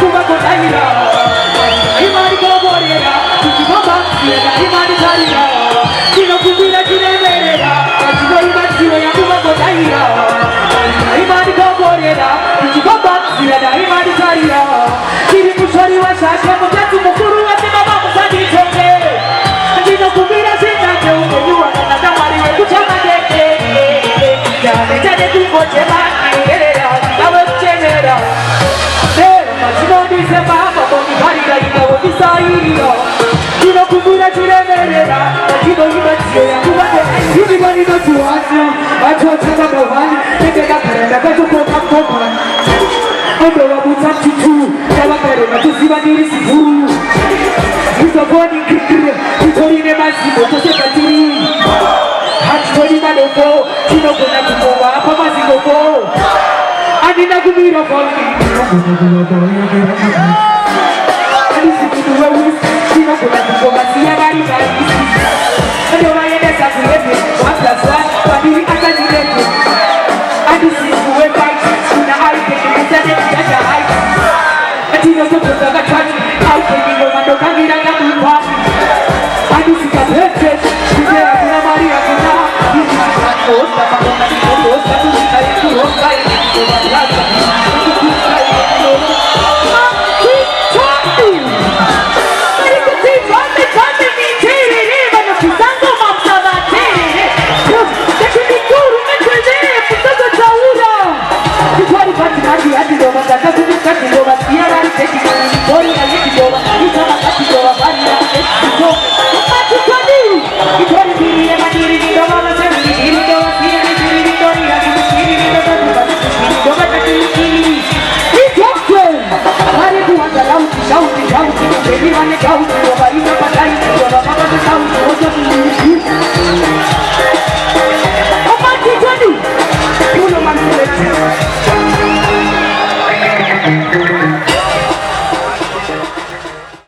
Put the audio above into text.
kuba kotaira imari koborera kuchibaba sira imari tarira kino kubira kiremerera kino imari ya kuba kotaira imari koborera kuchibaba sira imari tarira kiri mushori wa shasha mutatu mukuru wa mama musadi choke kino kubira sitake umenyua na mari we kuchama deke jane jane kukoche makerera nawe chenera Machino baba boni barira ikawo disairo kino kubura chiremerera kino ibatie kubate hivi bani no tuacho acho chama bawani tekeka karenda kacho kopa ondo wabuta chitu kama karenda tusiba diri sibu hizo boni kikire hitorine mazimo tose katiri hachori madoko kino kuna kukowa hapa maziko Adina kumiro koni Adi siku wewe sina kuna kukoga siya bari bari Adi wayende sakurete Wapla swa Wadiri ata jirete Adi siku wewe kuna aike Kisade kisada aike Adi noso kukoga